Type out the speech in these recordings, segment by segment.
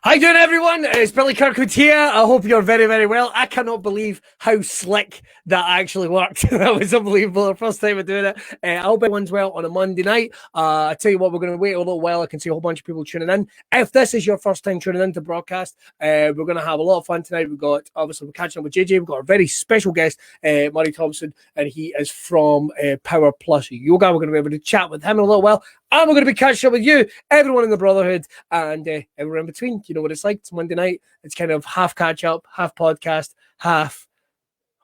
How you doing, everyone? It's Billy Kirkwood here. I hope you're very, very well. I cannot believe how slick that actually worked. That was unbelievable. The first time of doing it. I hope everyone's well on a Monday night. I tell you what, we're going to wait a little while. I can see a whole bunch of people tuning in. If this is your first time tuning in to broadcast, we're going to have a lot of fun tonight. We're catching up with JJ. We've got a very special guest, Murray Thomson, and he is from Power Plus Yoga. We're going to be able to chat with him in a little while. And we're going to be catching up with you, everyone in the Brawtherhood, and everyone in between. You know what it's like. It's Monday night. It's kind of half catch up, half podcast, half.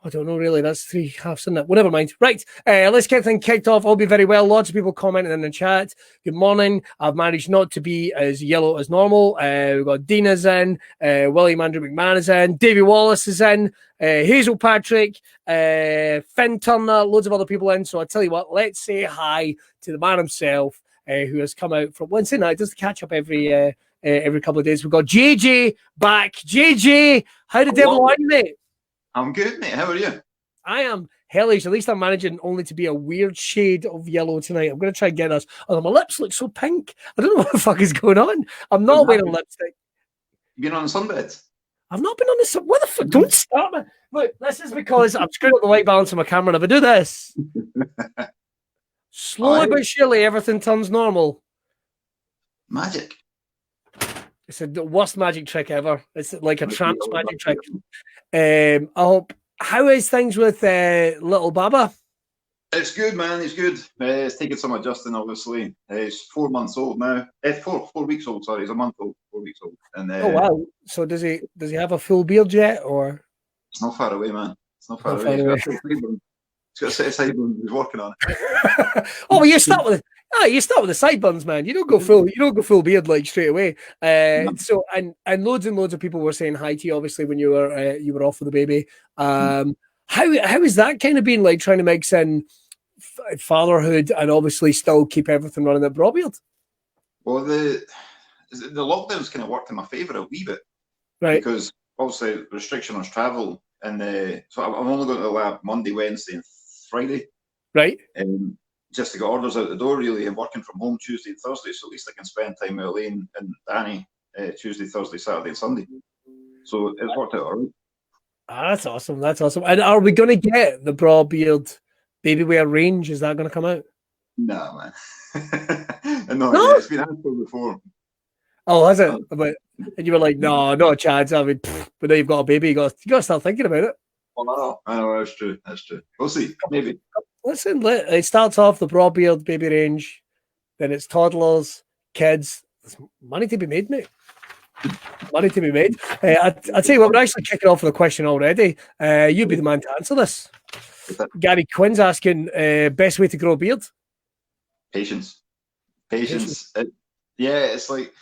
I don't know, really. That's three halves, isn't it? Well, never mind. Right. Let's get things kicked off. I'll be very well. Lots of people commenting in the chat. Good morning. I've managed not to be as yellow as normal. We've got Dina's in. William Andrew McMahon is in. Davey Wallace is in. Hazel Patrick. Finn Turner. Loads of other people in. So I tell you what, let's say hi to the man himself. Who has come out from Wednesday night. Does the catch up every couple of days. We've got JJ back. JJ, how the devil are you, mate? I'm good, mate. How are you? I am hellish. At least I'm managing only to be a weird shade of yellow tonight. I'm going to try and get this. Oh, my lips look so pink. I don't know what the fuck is going on. I'm not wearing lipstick. You been on the sunbeds? I've not been on the What the fuck? Don't start me. Look, this is because I'm screwing up the white balance on my camera. And if I do this, slowly but surely, everything turns normal. Magic. It's the worst magic trick ever. It's like a tramp's magic trick. I hope. How is things with little Baba? It's good, man. It's good. It's taking some adjusting, obviously. He's 4 months old now. 4 weeks old. Sorry, he's a month old. 4 weeks old. And oh wow! So does he have a full beard yet, or? It's not far away, man. It's not far away. He's got a set of sideburns. He's working on it. Oh, well, you start with the sideburns, man. You don't go full beard like straight away. So and loads of people were saying hi to you, obviously, when you were off with the baby. How is that kind of been like, trying to mix in fatherhood and obviously still keep everything running at Braw Beard? Well, the lockdowns kind of worked in my favour a wee bit, right? Because obviously restriction on travel, and so I'm only going to the lab Monday, Wednesday, and Friday, right? Just to get orders out the door, really, and working from home Tuesday and Thursday, so at least I can spend time with Elaine and Danny Tuesday, Thursday, Saturday, and Sunday. So it's worked out all right. That's awesome. That's awesome. And are we going to get the Braw Beard baby wear range? Is that going to come out? No, man. No, it's been asked for before. Oh, has it? And you were like, no, not a chance. I mean, but now you've got a baby. You got to start thinking about it. Well, I know, that's true. That's true. We'll see. Maybe. Listen, it starts off the Braw Beard baby range, then it's toddlers, kids. There's money to be made, mate. Money to be made. I tell you what, we're actually kicking off with a question already. You'd be the man to answer this. Gary Quinn's asking, best way to grow a beard? Patience. It's like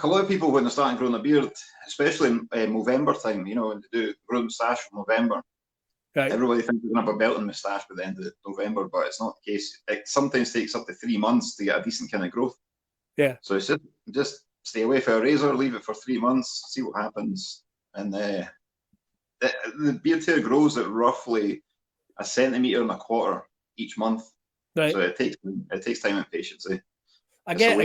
a lot of people, when they're starting growing a beard, especially in November time, when they do grow moustache from November, right. Everybody thinks they're going to have a belting moustache by the end of November, but it's not the case. It sometimes takes up to 3 months to get a decent kind of growth. Yeah. So it's just stay away from a razor, leave it for 3 months, see what happens. And the beard hair grows at roughly 1.25 centimeters each month. Right. So it takes time and patience. I guess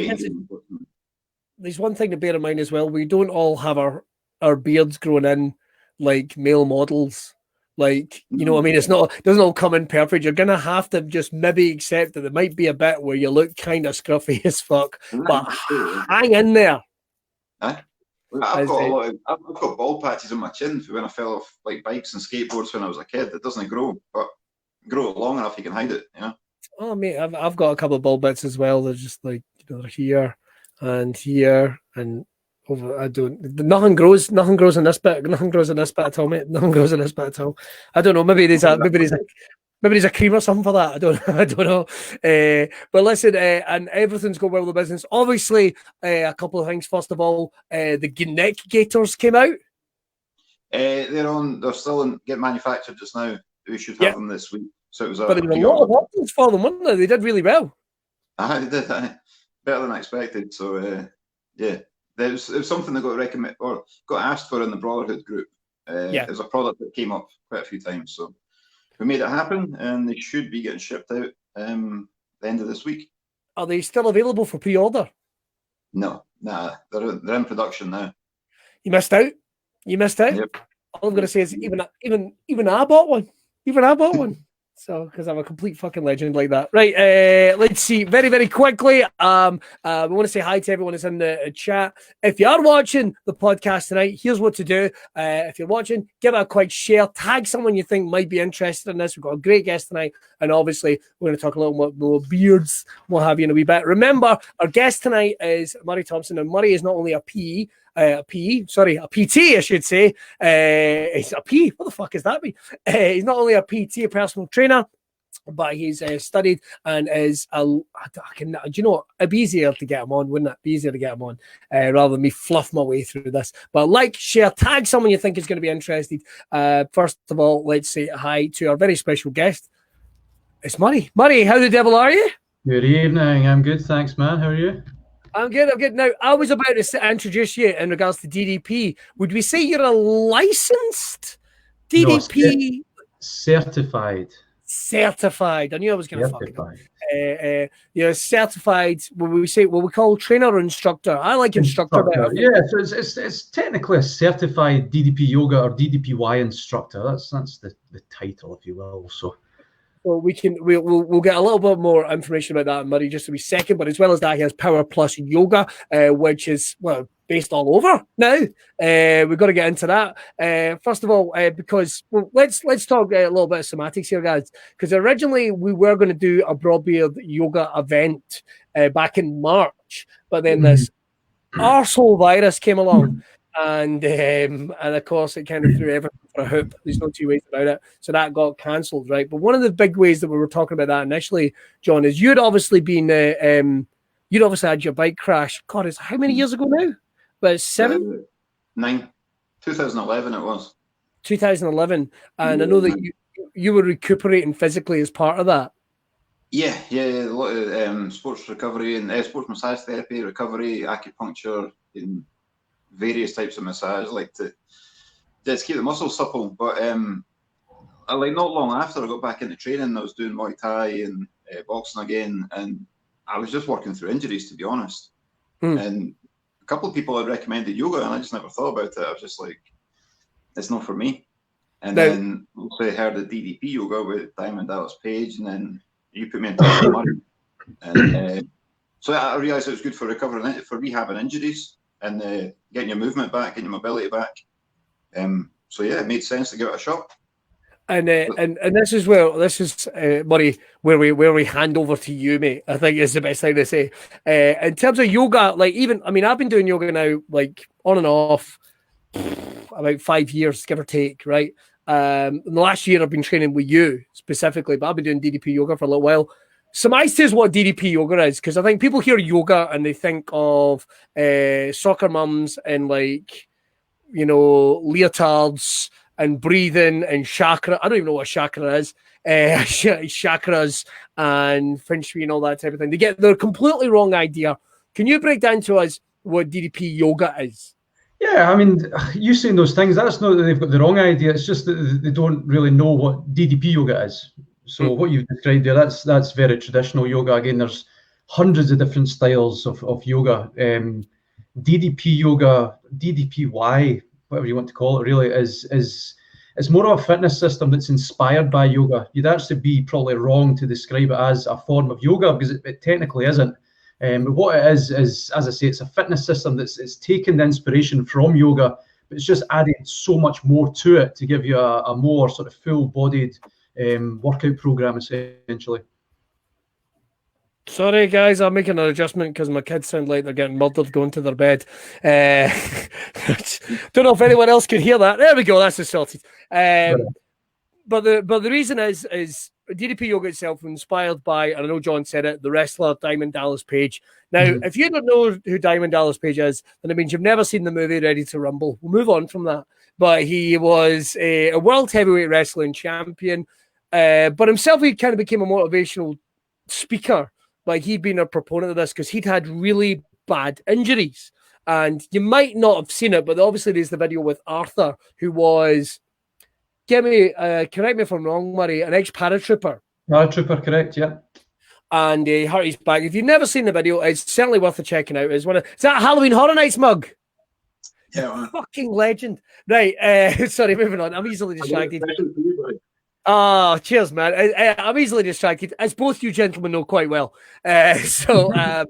there's one thing to bear in mind as well. We don't all have our beards growing in like male models. Like, you know what I mean? It doesn't all come in perfect. You're going to have to just maybe accept that there might be a bit where you look kind of scruffy as fuck, but hang in there. I've got bald patches on my chin for when I fell off like bikes and skateboards when I was a kid. It doesn't grow, but grow it long enough you can hide it, Oh, mate, I've got a couple of bald bits as well. They're just like, they're here and over. Nothing grows in this bit. Nothing grows in this bit at all, mate. Nothing grows in this bit at all. I don't know. Maybe there's a cream or something for that. I don't know. But listen, and everything's going well with the business. Obviously, a couple of things. First of all, the neck gaiters came out. They're still getting manufactured just now. We should have them this week. So it was but there were a lot of options for them, weren't there? They did really well. They did. Better than I expected. So there was something that got asked for in the Brawtherhood group. It was a product that came up quite a few times. So we made it happen, and they should be getting shipped out the end of this week. Are they still available for pre-order? No, they're in production now. You missed out. You missed out. Yep. All I'm going to say is even I bought one. Even I bought one. So, because I'm a complete fucking legend like that. Right, let's see. Very, very quickly, we want to say hi to everyone that's in the chat. If you are watching the podcast tonight, here's what to do. If you're watching, give it a quick share. Tag someone you think might be interested in this. We've got a great guest tonight. And obviously, we're going to talk a little more beards. We'll have you in a wee bit. Remember, our guest tonight is Murray Thomson. And Murray is not only a PT, I should say. He's a P. What the fuck is that? He's not only a PT, a personal trainer, but he's studied and is do you know what? It'd be easier to get him on, wouldn't it? Be easier to get him on rather than me fluff my way through this. But like, share, tag someone you think is going to be interested. First of all, let's say hi to our very special guest. It's Murray. Murray, how the devil are you? Good evening. I'm good, thanks, man. How are you? I'm good. Now, I was about to introduce you in regards to DDP. Would we say you're a licensed DDP? No, certified. Certified. I knew I was going to fuck it up. You're certified. Will we call trainer or instructor? I like instructor better. Yeah, so it's technically a certified DDP Yoga or DDPY instructor. That's the title, if you will. So. Well, we'll get a little bit more information about that, Murray, just a wee second. But as well as that, he has Power Plus Yoga, which is based all over now. We've got to get into that. First of all, because let's talk a little bit of somatics here, guys. Because originally we were going to do a Braw Beard yoga event back in March, but then this arsehole virus came along. And of course, it kind of threw everything for a hoop. There's no two ways about it. So that got cancelled, right? But one of the big ways that we were talking about that initially, John, is you'd obviously been, you'd obviously had your bike crash. God, it's how many years ago now? But it's 9, 2011 it was. 2011. And I know that you were recuperating physically as part of that. Yeah. A lot of sports recovery and sports massage therapy, recovery, acupuncture, and various types of massage, like to just keep the muscles supple. But like not long after I got back into training, I was doing Muay Thai and boxing again, and I was just working through injuries, to be honest. And a couple of people had recommended yoga, and I just never thought about it. I was just like, it's not for me. And then I heard of DDP Yoga with Diamond Dallas Page, and then you put me in touch with Murray. And so I realised it was good for recovering, for rehabbing injuries, and getting your movement back, getting your mobility back. So yeah, it made sense to give it a shot. And this is Murray, where we hand over to you, mate. I think is the best thing to say. In terms of yoga, like I've been doing yoga now, like on and off, about 5 years, give or take, right? In the last year I've been training with you specifically, but I've been doing DDP yoga for a little while. Surmise is what DDP yoga is, because I think people hear yoga and they think of soccer mums and leotards and breathing and chakra. I don't even know what chakra is. Chakras and feng shui and all that type of thing. They're completely wrong idea. Can you break down to us what DDP yoga is? Yeah, I mean, you saying those things, that's not that they've got the wrong idea. It's just that they don't really know what DDP yoga is. So what you've described there, that's very traditional yoga. Again, there's hundreds of different styles of yoga. DDP yoga, DDPY, whatever you want to call it, really is it's more of a fitness system that's inspired by yoga. You'd actually be probably wrong to describe it as a form of yoga, because it technically isn't. But what it is, as I say, it's a fitness system it's taken the inspiration from yoga, but it's just added so much more to it to give you a more sort of full-bodied workout program, essentially. Sorry, guys, I'm making an adjustment because my kids sound like they're getting murdered going to their bed. Don't know if anyone else could hear that. There we go. That's just sorted. But the reason is DDP yoga itself was inspired by, and I know John said it, the wrestler Diamond Dallas Page. Now, if you don't know who Diamond Dallas Page is, then it means you've never seen the movie Ready to Rumble. We'll move on from that. But he was a world heavyweight wrestling champion. But himself, he kind of became a motivational speaker. Like, he'd been a proponent of this because he'd had really bad injuries. And you might not have seen it, but obviously there's the video with Arthur, who was, correct me if I'm wrong, Murray, an ex-paratrooper. Paratrooper, correct, yeah. And he hurt his back. If you've never seen the video, it's certainly worth checking out. Is that a Halloween Horror Nights mug? Yeah, fucking legend. Right, sorry, moving on. I'm easily distracted. Oh, cheers, man. I'm easily distracted, as both you gentlemen know quite well. So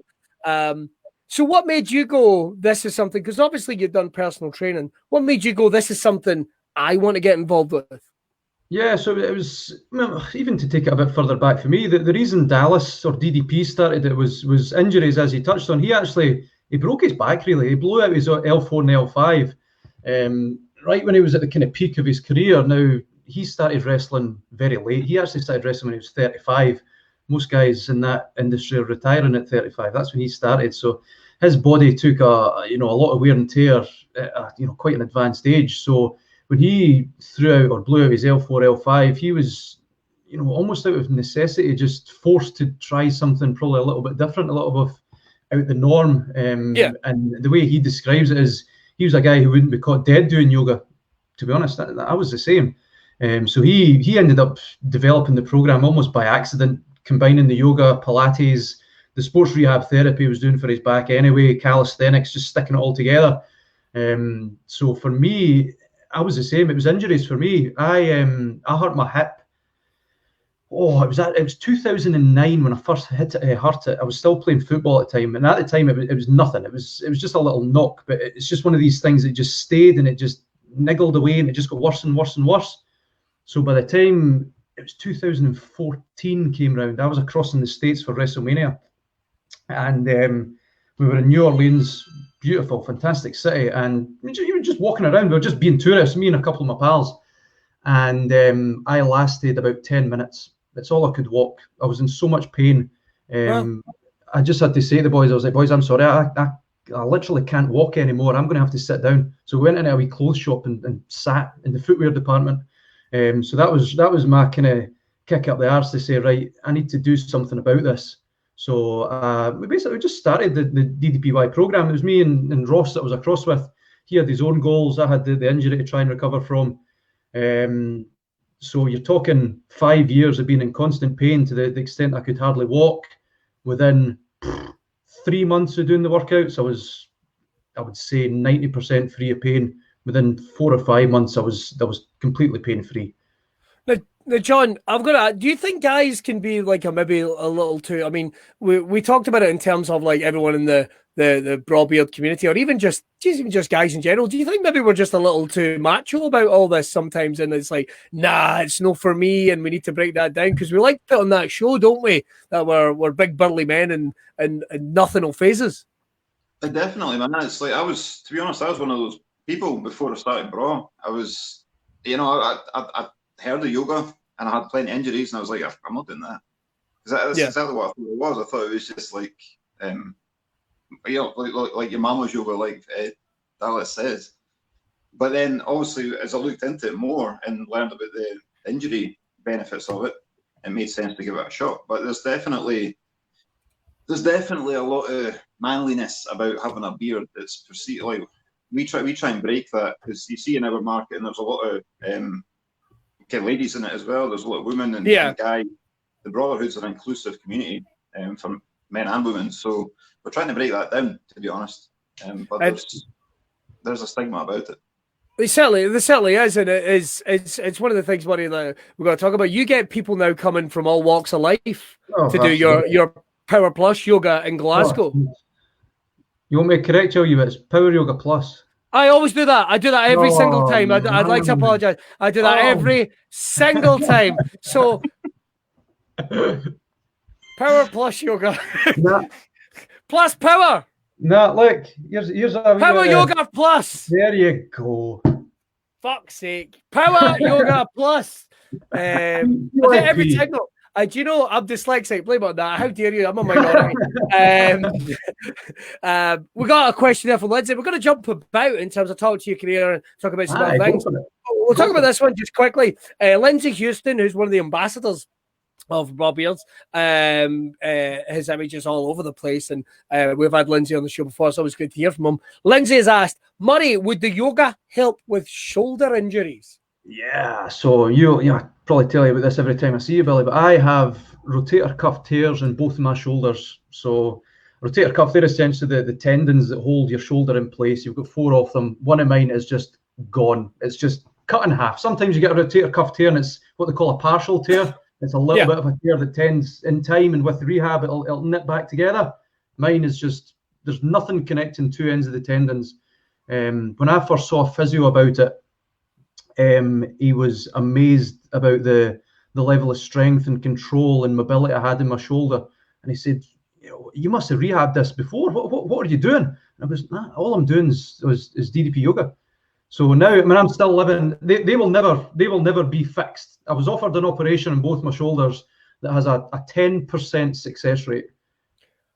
what made you go, this is something, because obviously you've done personal training. What made you go, this is something I want to get involved with? Yeah, so it was, even to take it a bit further back for me, the reason Dallas or DDP started it was injuries, as he touched on. He broke his back, really. He blew out his L4 and L5 right when he was at the kind of peak of his career. Now, he started wrestling very late. He actually started wrestling when he was 35. Most guys in that industry are retiring at 35. That's when he started. So his body took a lot of wear and tear at quite an advanced age. So when he threw out or blew out his L4, L5, he was, almost out of necessity, just forced to try something probably a little bit different, a little bit out the norm. And the way he describes it is, he was a guy who wouldn't be caught dead doing yoga. To be honest, I was the same. So he ended up developing the program almost by accident, combining the yoga, Pilates, the sports rehab therapy he was doing for his back anyway, calisthenics, just sticking it all together. So for me, I was the same. It was injuries for me. I hurt my hip. Oh, it was 2009 when I first hurt it. I was still playing football at the time, and at the time it was nothing. It was just a little knock, but it's just one of these things that just stayed and it just niggled away, and it just got worse and worse and worse. So by the time it was 2014 came round, I was across in the States for WrestleMania, and we were in New Orleans. Beautiful, fantastic city, and you were just walking around. We were just being tourists, me and a couple of my pals, and I lasted about 10 minutes. That's all I could walk. I was in so much pain. I just had to say to the boys, I was like, boys, I'm sorry, I literally can't walk anymore. I'm going to have to sit down. So we went into a wee clothes shop and sat in the footwear department. So that was my kind of kick up the arse to say, right, I need to do something about this. So we basically just started the DDPY program. It was me and Ross that I was across with. He had his own goals. I had the injury to try and recover from. So you're talking 5 years of being in constant pain to the extent I could hardly walk. Within 3 months of doing the workouts, I would say 90% free of pain. Within 4 or 5 months, I was completely pain free. Now, John, I've got to. Do you think guys can be like maybe a little too? I mean, we talked about it in terms of like everyone in the Braw Beard community, or even just guys in general. Do you think maybe we're just a little too macho about all this sometimes, and it's like, nah, it's no for me, and we need to break that down because we like it on that show, don't we? That we're big burly men and nothing will phase us. Definitely, man. It's like to be honest, I was one of those people before I started Braw. I was, I heard of yoga and I had plenty of injuries, and I was like, I'm not doing that. That's exactly what I thought it was. I thought it was just like, like your mama's yoga, like Dallas says. But then, obviously, as I looked into it more and learned about the injury benefits of it, it made sense to give it a shot. But there's definitely a lot of manliness about having a beard that's perceived. Like we try and break that, because you see in our market, and there's a lot of ladies in it as well. There's a lot of women and guys. The Brawtherhood's an inclusive community for men and women. So we're trying to break that down, to be honest. But there's a stigma about it. There certainly is, and it's one of the things, buddy, that we're going to talk about. You get people now coming from all walks of life to do your Power Plus yoga in Glasgow. You want me to correct you? It's Power Yoga Plus. I always do that. I do that every single time. I'd like to apologize. I do that every single time. So, Power Plus Yoga. Plus Power. No, look. Here's a Power Yoga Plus. There you go. Fuck's sake. Power Yoga Plus. I do every single. Do you know, I'm dyslexic. Blame it on that. How dare you? I'm on my minority. We got a question there from Lindsay. We're going to jump about in terms of talking to your career and talk about some other things. We'll talk about this one just quickly. Lindsay Houston, who's one of the ambassadors of Braw Beards, his image is all over the place, and we've had Lindsay on the show before, so it's good to hear from him. Lindsay has asked, Murray, would the yoga help with shoulder injuries? Yeah, so I probably tell you about this every time I see you, Billy, but I have rotator cuff tears in both of my shoulders. So rotator cuff, they're essentially the tendons that hold your shoulder in place. You've got 4 of them. One of mine is just gone. It's just cut in half. Sometimes you get a rotator cuff tear and it's what they call a partial tear. It's a little bit of a tear that tends in time, and with rehab, it'll knit back together. Mine is just, there's nothing connecting 2 ends of the tendons. When I first saw a physio about it, he was amazed about the level of strength and control and mobility I had in my shoulder. And he said, you must have rehabbed this before. What are you doing? And I was, nah, all I'm doing is DDP yoga. So now, I mean, I'm still living. They will never be fixed. I was offered an operation on both my shoulders that has a 10% success rate,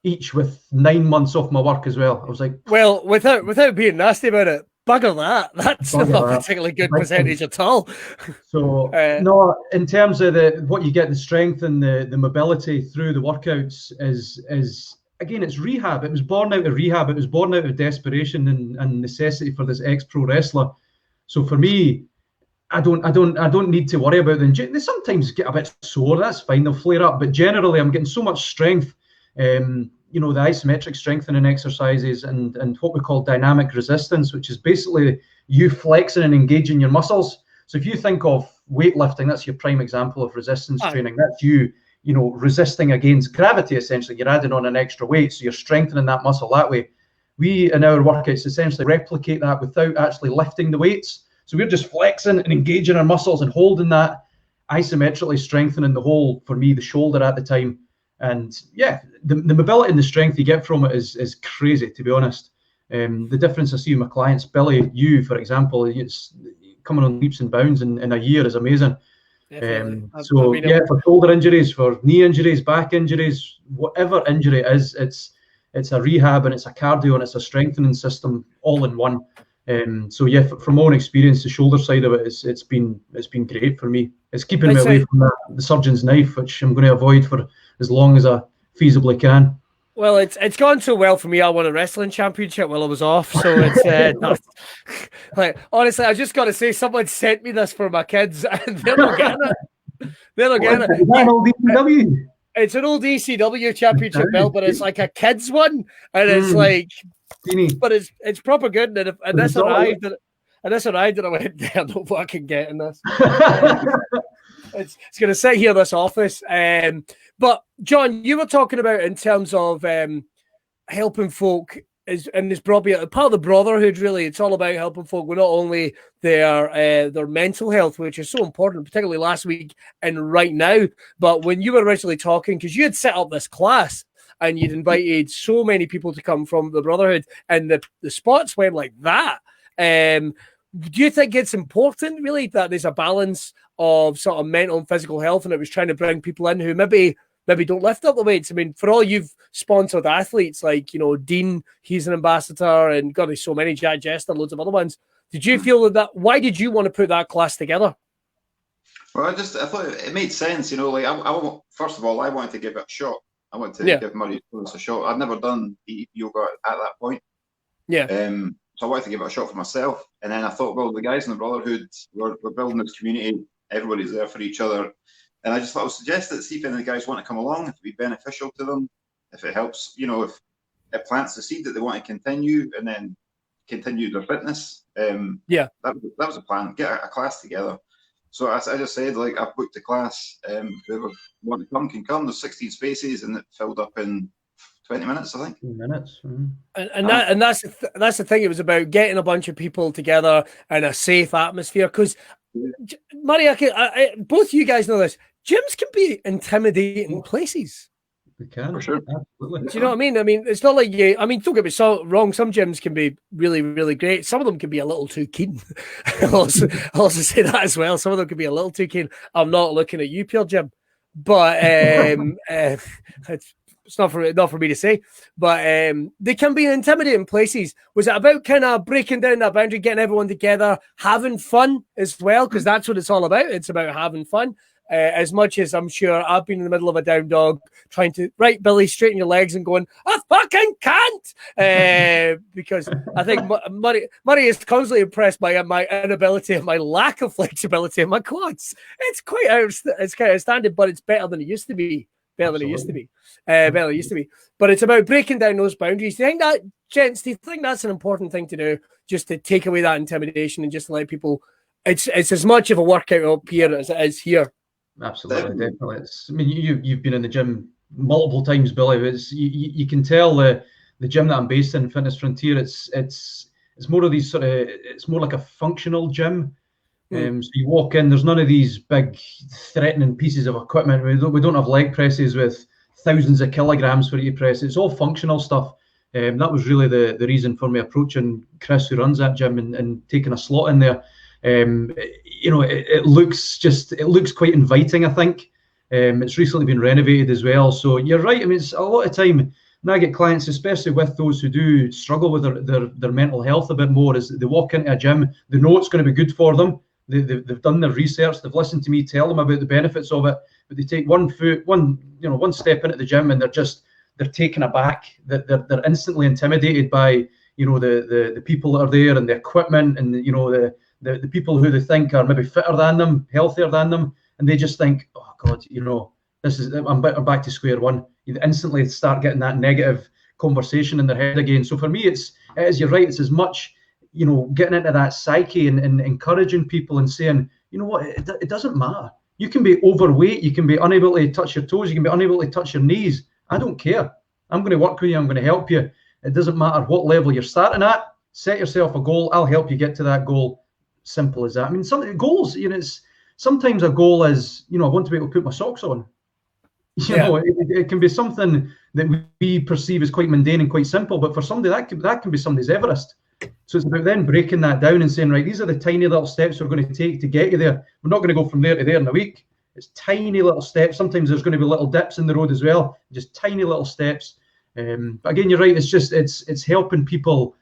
each with 9 months off my work as well. I was like, well, without being nasty about it, bugger that. That's not a particularly good percentage at all. So no, in terms of what you get, the strength and the mobility through the workouts is again, it's rehab. It was born out of rehab. It was born out of desperation and necessity for this ex-pro wrestler. So for me, I don't need to worry about them. They sometimes get a bit sore. That's fine. They'll flare up. But generally, I'm getting so much strength. The isometric strengthening exercises and what we call dynamic resistance, which is basically you flexing and engaging your muscles. So if you think of weightlifting, that's your prime example of resistance training. That's you resisting against gravity, essentially. You're adding on an extra weight, so you're strengthening that muscle that way. We, in our workouts, essentially replicate that without actually lifting the weights. So we're just flexing and engaging our muscles and holding that, isometrically strengthening the whole, for me, the shoulder at the time. And yeah, the mobility and the strength you get from it is crazy, to be honest. The difference I see with my clients, Billy, you, for example, it's coming on leaps and bounds in a year is amazing. For shoulder injuries, for knee injuries, back injuries, whatever injury it is, it's a rehab and it's a cardio and it's a strengthening system all in one. From my own experience, the shoulder side of it it's been great for me. It's keeping me away from the surgeon's knife, which I'm going to avoid for as long as I feasibly can. Well, it's gone so well for me. I won a wrestling championship while I was off, so it's like, honestly, I just got to say, someone sent me this for my kids, and they're not getting it. They're not getting it. Is that an old ECW? It's an old ECW championship belt, but it's like a kids one, and it's like, but it's proper good. And this arrived, and I went, I don't know what I can get in this. It's going to sit here, this office. But John, you were talking about in terms of helping folk in this Braw Beard, part of the Brawtherhood. Really, it's all about helping folk with not only their mental health, which is so important, particularly last week and right now. But when you were originally talking, because you had set up this class and you'd invited so many people to come from the Brawtherhood, and the spots went like that. Do you think it's important, really, that there's a balance of sort of mental and physical health, and it was trying to bring people in who maybe don't lift up the weights? I mean, for all you've sponsored athletes like, Dean, he's an ambassador, and God, there's so many, Jack Jester, loads of other ones. Did you feel that why did you want to put that class together? Well, I thought it made sense, I first of all, I wanted to give it a shot. I wanted to give Murray Thomson a shot. I'd never done Ddp Yoga at that point. Yeah. So I wanted to give it a shot for myself. And then I thought, well, the guys in the Brawtherhood, we're building this community. Everybody's there for each other. And I just thought I would suggest it, see if any of the guys want to come along, if it'd be beneficial to them, if it helps, if it plants the seed that they want to continue and then continue their fitness. That was a plan, get a class together. So I just said, I've booked a class, whoever want to come can come. There's 16 spaces and it filled up in 20 minutes, I think. 20 minutes. Mm-hmm. And that's the thing. It was about getting a bunch of people together in a safe atmosphere. Because, Murray, both you guys know this. Gyms can be intimidating places. They can, for sure. Absolutely. Do you know what I mean? I mean, it's not like don't get me wrong. Some gyms can be really, really great. Some of them can be a little too keen. I'll also say that as well. Some of them can be a little too keen. I'm not looking at you, Pure Gym, but it's not for me to say. But they can be intimidating places. Was it about kind of breaking down that boundary, getting everyone together, having fun as well? Because that's what it's all about. It's about having fun. As much as I'm sure I've been in the middle of a down dog trying to, right, Billy, straighten your legs and going, I fucking can't. Because I think Murray is constantly impressed by my inability and my lack of flexibility in my quads. It's quite outstanding, but it's better than it used to be. better than it used to be. Better than it used to be. But it's about breaking down those boundaries. Do you think that, gents, do you think that's an important thing to do, just to take away that intimidation and just to let people, it's as much of a workout up here as it is here? Absolutely, definitely. I mean, you've been in the gym multiple times, Billy. You can tell the gym that I'm based in, Fitness Frontier, it's more of these sort of, it's more like a functional gym. So you walk in, there's none of these big threatening pieces of equipment. We don't have leg presses with thousands of kilograms for you to press. It's all functional stuff. That was really the reason for me approaching Chris, who runs that gym, and taking a slot in there. It looks quite inviting, I think. It's recently been renovated as well. So you're right. I mean, it's a lot of time. And I get clients, especially with those who do struggle with their mental health a bit more, is they walk into a gym, they know it's going to be good for them. They've done their research, they've listened to me tell them about the benefits of it, but they take one step into the gym and they're taken aback. They're instantly intimidated by the people that are there and the equipment and the people who they think are maybe fitter than them, healthier than them, and they just think, oh God, I'm back to square one. You instantly start getting that negative conversation in their head again. So for me, you're right, it's as much getting into that psyche and encouraging people and saying, you know what, it doesn't matter. You can be overweight, you can be unable to touch your toes, you can be unable to touch your knees. I don't care. I'm going to work with you, I'm going to help you. It doesn't matter what level you're starting at. Set yourself a goal, I'll help you get to that goal. Simple as that. I mean, some goals, it's sometimes a goal is, I want to be able to put my socks on. It can be something that we perceive as quite mundane and quite simple, but for somebody that can be somebody's Everest. So it's about then breaking that down and saying, right, these are the tiny little steps we're going to take to get you there. We're not going to go from there to there in a week. It's tiny little steps. Sometimes there's going to be little dips in the road as well, just tiny little steps. But again, you're right. It's helping people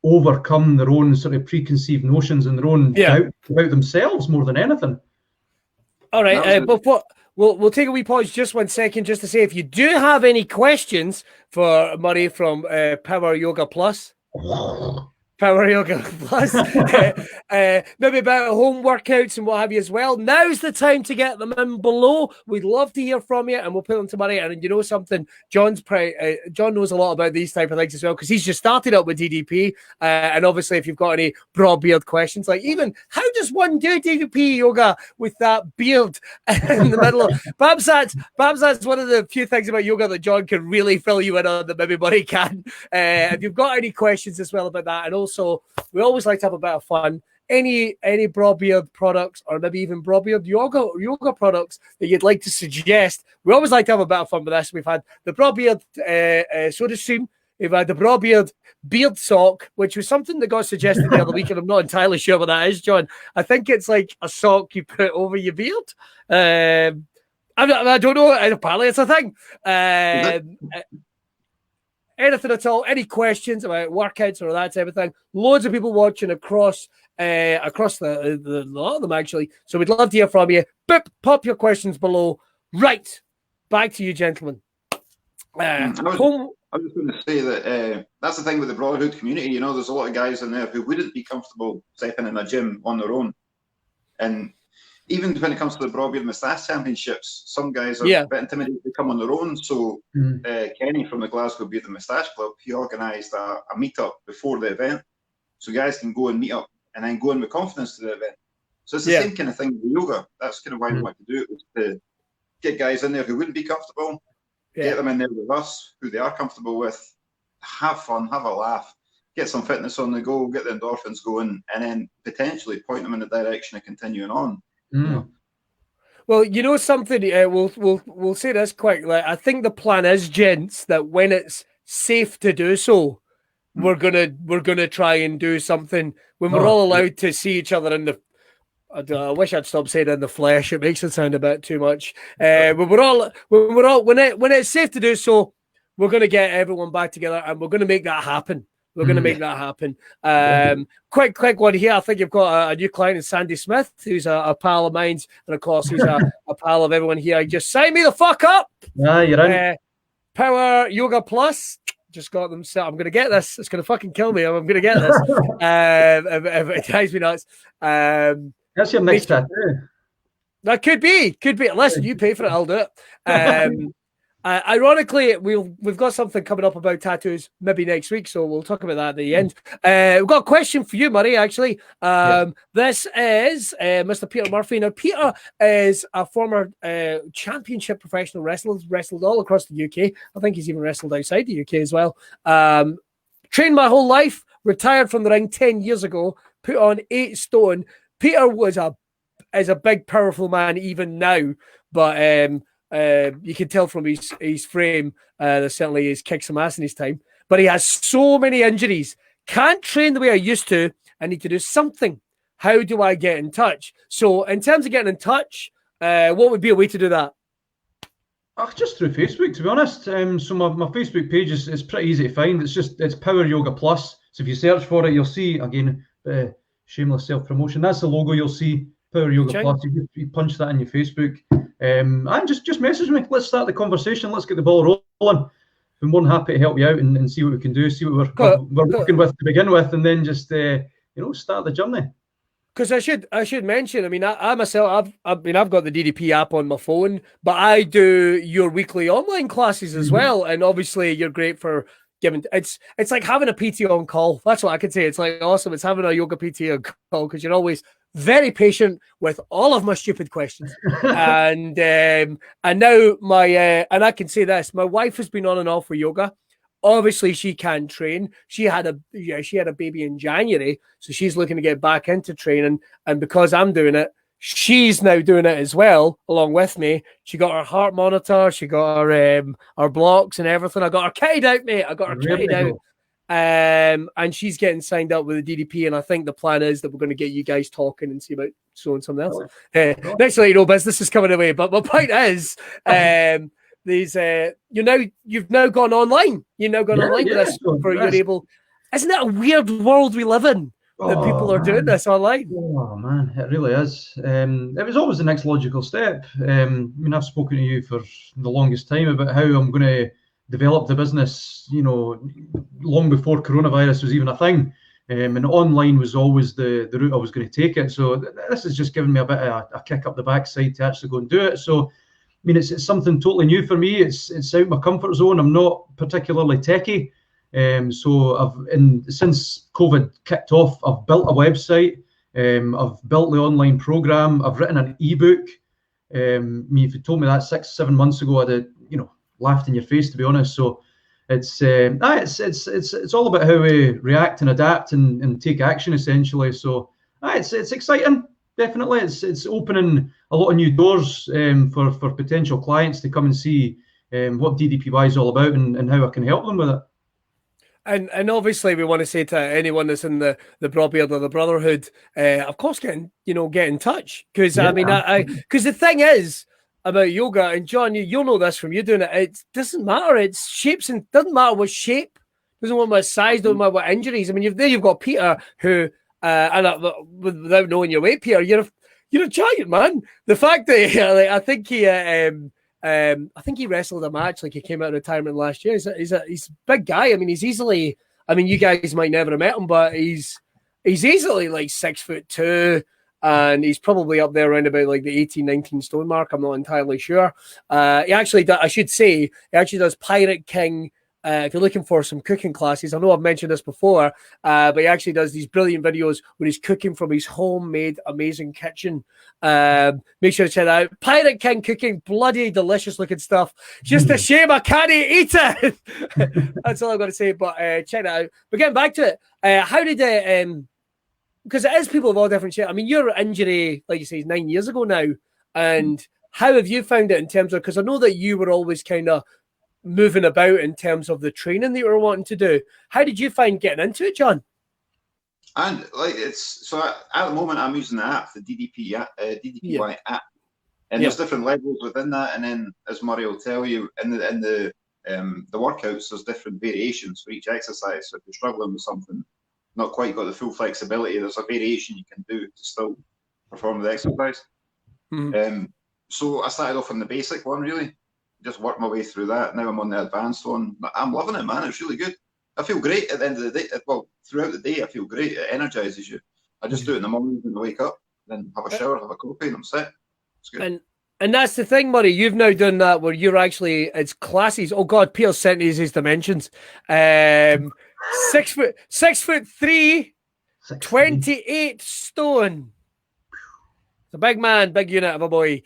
overcome their own sort of preconceived notions and their own doubt about themselves more than anything. All right, but we'll take a wee pause just 1 second just to say, if you do have any questions for Murray from Power Yoga Plus, maybe about home workouts and what have you as well, now's the time to get them in below. We'd love to hear from you, and we'll put them to Murray. And you know something, John knows a lot about these type of things as well, because he's just started up with DDP. And obviously, if you've got any Braw Beard questions, like even how does one do DDP yoga with that beard in the middle? Perhaps that's one of the few things about yoga that John can really fill you in on that maybe Murray can. If you've got any questions as well about that, and also we always like to have a bit of fun. Any Braw Beard products, or maybe even Braw Beard yoga products that you'd like to suggest, we always like to have a bit of fun with this. We've had the Braw Beard soda stream. We've had the Braw Beard beard sock, which was something that got suggested the other week, and I'm not entirely sure what that is, John. I think it's like a sock you put over your beard. I don't know. Apparently, it's a thing. Anything at all, any questions about workouts or that type of thing? Loads of people watching across the lot of them, actually. So we'd love to hear from you. Pop your questions below. Right, back to you, gentlemen. I was just going to say that that's the thing with the Brawtherhood community. There's a lot of guys in there who wouldn't be comfortable stepping in a gym on their own. And even when it comes to the Braw Beard Moustache Championships, some guys are a bit intimidated to come on their own. So Kenny from the Glasgow Beard and Moustache Club, he organised a meet-up before the event. So guys can go and meet up and then go in with confidence to the event. So it's the same kind of thing with yoga. That's kind of why we want to do it, was to get guys in there who wouldn't be comfortable, get them in there with us, who they are comfortable with, have fun, have a laugh, get some fitness on the go, get the endorphins going, and then potentially point them in the direction of continuing on. Well, something. We'll say this quickly. I think the plan is, gents, that when it's safe to do so, we're gonna try and do something when we're all allowed to see each other in the. I wish I'd stop saying in the flesh. It makes it sound a bit too much. When it's safe to do so, we're gonna get everyone back together, and we're gonna make that happen. We're going to make that happen. Quick one here. I think you've got a new client in Sandy Smith, who's a pal of mine. And, of course, he's a pal of everyone here. Just sign me the fuck up. You're in. Power Yoga Plus. Just got them set. I'm going to get this. It's going to fucking kill me. I'm going to get this. If it drives me nuts. That's your next tattoo. That could be. Listen, you pay for it, I'll do it. Ironically, we've got something coming up about tattoos maybe next week, so we'll talk about that at the end. We've got a question for you, Murray, actually. This is Mr. Peter Murphy. Now, Peter is a former championship professional wrestler, wrestled all across the UK. I think he's even wrestled outside the UK as well. Trained my whole life, retired from the ring 10 years ago, put on 8 stone. Peter is a big, powerful man even now, but you can tell from his frame that certainly he's kicked some ass in his time. But he has so many injuries. Can't train the way I used to. I need to do something. How do I get in touch? So in terms of getting in touch, what would be a way to do that? Just through Facebook, to be honest. So my Facebook page is pretty easy to find. It's Power Yoga Plus. So if you search for it, you'll see, again, shameless self-promotion. That's the logo you'll see, Power Yoga Plus. You punch that in your Facebook. And just message me. Let's start the conversation. Let's get the ball rolling. I'm more than happy to help you out and see what we can do, see what we're working with to begin with, and then just start the journey. Because I should mention, I mean, I myself, I've got the DDP app on my phone, but I do your weekly online classes as well, and obviously you're great for giving. It's like having a PT on call. That's what I could say. It's like awesome. It's having a yoga PT on call because you're always very patient with all of my stupid questions. and now and I can say this, my wife has been on and off with yoga. Obviously, she can train. She had a baby in January, so she's looking to get back into training. And because I'm doing it, she's now doing it as well, along with me. She got her heart monitor, she got her blocks and everything. I got her kitted out, mate. I got her kitted out. And she's getting signed up with the DDP, and I think the plan is that we're going to get you guys talking and see about showing something else. Next thing you know, business is coming away. But my point is, you've now gone online. You've now gone online with this. You're able. Isn't it a weird world we live in that people are doing this online? Oh man, it really is. It was always the next logical step. I've spoken to you for the longest time about how I'm going to develop the business, long before coronavirus was even a thing. And online was always the route I was going to take it. So this has just given me a bit of a kick up the backside to actually go and do it. So, it's something totally new for me. It's out my comfort zone. I'm not particularly techie. So since COVID kicked off, I've built a website. I've built the online program. I've written an ebook. If you told me that 6-7 months ago, I'd have, laughed in your face, to be honest. So it's all about how we react and adapt and take action, essentially. So it's exciting. Definitely, it's opening a lot of new doors for potential clients to come and see what DDPY is all about and how I can help them with it. And obviously, we want to say to anyone that's in the Braw Beard or the Brawtherhood, of course, get in touch, because because the thing is about yoga, and John, you'll know this from you doing it. It doesn't matter. It's shapes, and doesn't matter what shape, doesn't matter what size, doesn't matter what injuries. I mean, you've got Peter who. Without knowing your weight, Peter, you're a giant, man. The fact that I think he wrestled a match, like he came out of retirement last year. He's a big guy. I mean, he's easily. I mean, you guys might never have met him, but he's easily like 6'2", and he's probably up there around about like the 18-19 stone mark. I'm not entirely sure. He actually does Pirate King. If you're looking for some cooking classes, I know I've mentioned this before, but he actually does these brilliant videos where he's cooking from his homemade amazing kitchen. Make sure to check that out. Pirate King cooking, bloody delicious looking stuff. Just a shame I can't eat it. That's all I've got to say, but check that out. But getting back to it, how did it, because it is people of all different shit. I mean, your injury, like you say, is 9 years ago now. And how have you found it in terms of, because I know that you were always kind of moving about in terms of the training that you were wanting to do. How did you find getting into it, John? And at the moment I'm using the app, the DDPY app, and there's different levels within that. And then, as Murray will tell you, in the workouts, there's different variations for each exercise. So if you're struggling with something, not quite got the full flexibility, there's a variation you can do to still perform the exercise. So I started off on the basic one, really. Just worked my way through that. Now I'm on the advanced one. I'm loving it, man. It's really good. I feel great at the end of the day. Well, throughout the day, I feel great. It energizes you. I just do it in the morning when I wake up, then have a shower, have a coffee, and I'm set. It's good. And that's the thing, Murray. You've now done that where you're actually, it's classes. Oh God, Peter sent me his dimensions. 6'3", 28 stone. It's a big man, big unit of a boy.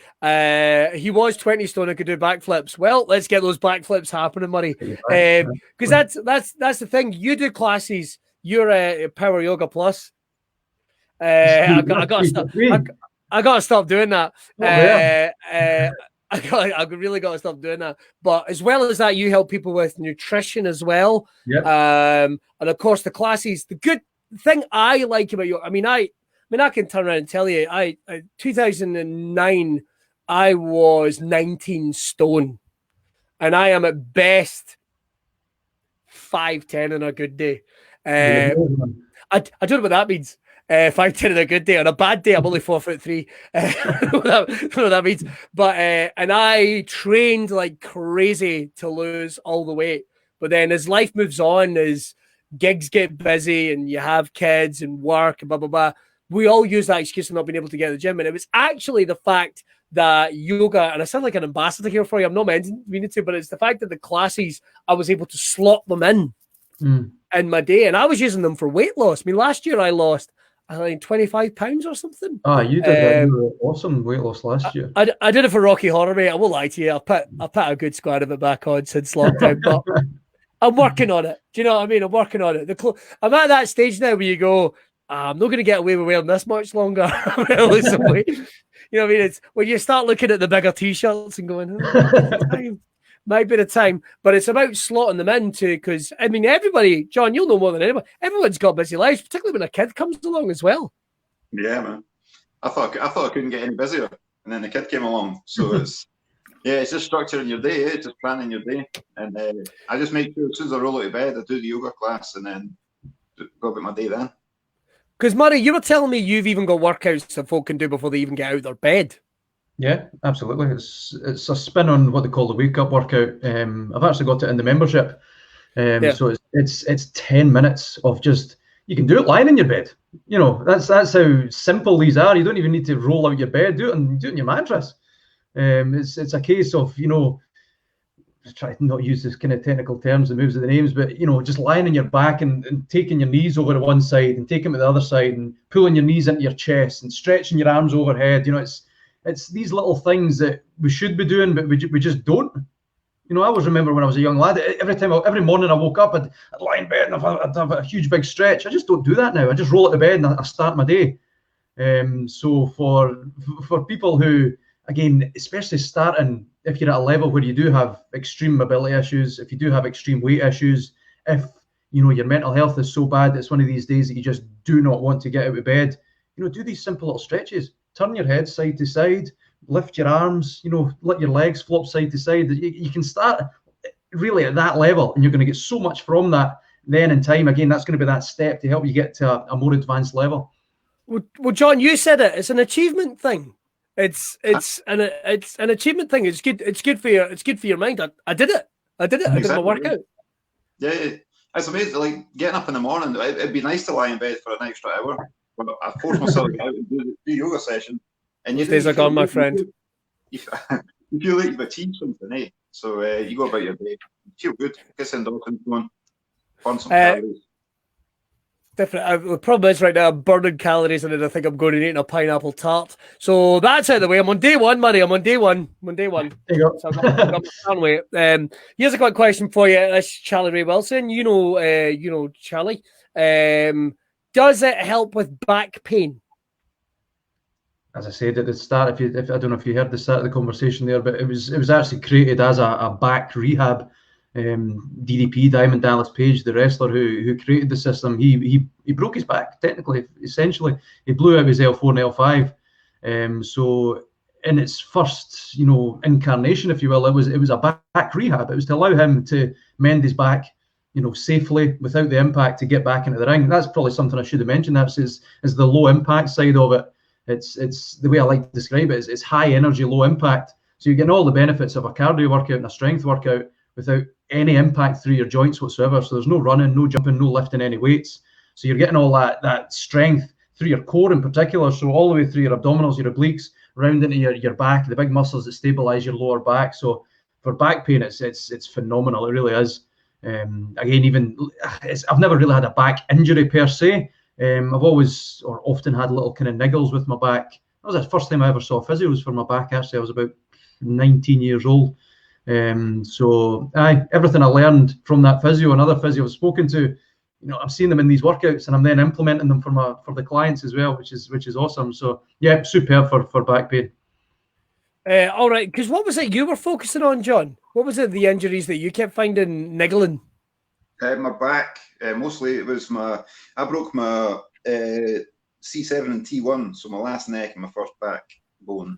He was 20 stone and could do backflips. Well, let's get those backflips happening, Murray. Because that's the thing. You do classes. You're a Power Yoga Plus. I gotta stop doing that. I really got to stop doing that. But as well as that, you help people with nutrition as well. And of course, the classes. The good thing I like about you, I mean, I can turn around and tell you, 2009, I was 19 stone, and I am at best 5'10" on a good day. I don't know what that means. 5'10" on a good day. On a bad day, I'm only 4'3". I don't know what that means. But and I trained like crazy to lose all the weight. But then as life moves on, as gigs get busy and you have kids and work and blah, blah, blah, we all use that excuse of not being able to get to the gym. And it was actually the fact that yoga, and I sound like an ambassador here for you, I'm not meaning to, but it's the fact that the classes, I was able to slot them in my day. And I was using them for weight loss. I mean, last year I lost, I think, 25 pounds or something. You did awesome weight loss last year. I did it for Rocky Horror, mate. I won't lie to you. I put a good squad of it back on since lockdown, but I'm working on it. Do you know what I mean? I'm working on it. I'm at that stage now where you go, I'm not going to get away with wearing this much longer. I'm going to lose some weight. You know what I mean? It's when you start looking at the bigger T-shirts and going, might be the time. But it's about slotting them into, because, I mean, everybody, John, you'll know more than anybody, everyone's got busy lives, particularly when a kid comes along as well. Yeah, man. I thought I couldn't get any busier, and then the kid came along. So it's just structuring your day, just planning your day. And I just make sure as soon as I roll out of bed, I do the yoga class and then go about my day then. Because, Murray, you were telling me you've even got workouts that folk can do before they even get out of their bed. Yeah, absolutely. It's a spin on what they call the wake-up workout. I've actually got it in the membership. So it's 10 minutes of just, you can do it lying in your bed. You know, that's how simple these are. You don't even need to roll out your bed. Do it in your mattress. It's a case of, you know, try to not use this kind of technical terms and moves of the names, but, you know, just lying on your back and taking your knees over to one side and taking them to the other side and pulling your knees into your chest and stretching your arms overhead. You know, it's these little things that we should be doing, but we just don't. You know, I always remember when I was a young lad, every morning I woke up, I'd lie in bed and I'd have a huge big stretch. I just don't do that now. I just roll out of bed and I start my day. So for people who, again, especially starting, if you're at a level where you do have extreme mobility issues, if you do have extreme weight issues, if, you know, your mental health is so bad that it's one of these days that you just do not want to get out of bed, you know, do these simple little stretches. Turn your head side to side, lift your arms, you know, let your legs flop side to side. You can start really at that level, and you're going to get so much from that. Then in time, again, that's going to be that step to help you get to a more advanced level. Well, John, you said it. It's an achievement thing. It's an achievement thing. It's good for your mind. I did it. I did my workout. Yeah, it's amazing. Like getting up in the morning, it'd be nice to lie in bed for an extra hour. But I force myself to get out and do the yoga session. And those days are gone, my friend. You feel like you've achieved something, eh? So you go about your day. You feel good. Get some endorphins going. Burn some calories. Definitely. The problem is right now I'm burning calories, and then I think I'm going to eat a pineapple tart. So that's out of the way. I'm on day one, Murray. I'm on day one. There you go. So I've got my way. Here's a quick question for you. That's Charlie Ray Wilson. You know Charlie. Does it help with back pain? As I said at the start, if I don't know if you heard the start of the conversation there, but it was actually created as a back rehab. DDP, Diamond Dallas Page, the wrestler who created the system, he broke his back, technically, essentially. He blew out his L4 and L5. So in its first, you know, incarnation, if you will, it was a back rehab. It was to allow him to mend his back, you know, safely without the impact to get back into the ring. That's probably something I should have mentioned. That's is the low impact side of it. It's the way I like to describe it. It's high energy, low impact. So you're getting all the benefits of a cardio workout and a strength workout without any impact through your joints whatsoever. So there's no running, no jumping, no lifting any weights. So you're getting all that strength through your core in particular. So all the way through your abdominals, your obliques, round into your back, the big muscles that stabilize your lower back. So for back pain, it's phenomenal. It really is. Again, I've never really had a back injury per se. I've always or often had little kind of niggles with my back. That was the first time I ever saw physios for my back. Actually, I was about 19 years old. So everything I learned from that physio and other physio I've spoken to, I'm seeing them in these workouts, and I'm then implementing them for the clients as well, which is awesome. So yeah, superb for back pain. All right, because what was it you were focusing on, John? What was it, the injuries that you kept finding niggling? My back, mostly it was I broke my C7 and T1, so my last neck and my first backbone,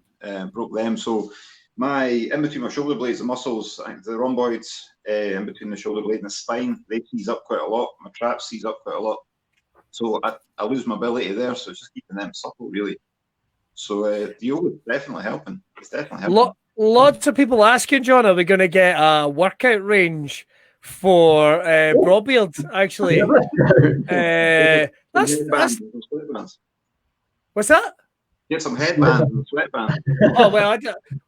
broke them. So in between my shoulder blades, the muscles, the rhomboids in between the shoulder blade and the spine, they seize up quite a lot. My traps seize up quite a lot. So I lose mobility there, so it's just keeping them supple, really. So the yoga is definitely helping. It's definitely helping. Lots of people asking, John, are we going to get a workout range for Braw Beard, actually? What's that? Get some headbands and sweatbands. Oh, well,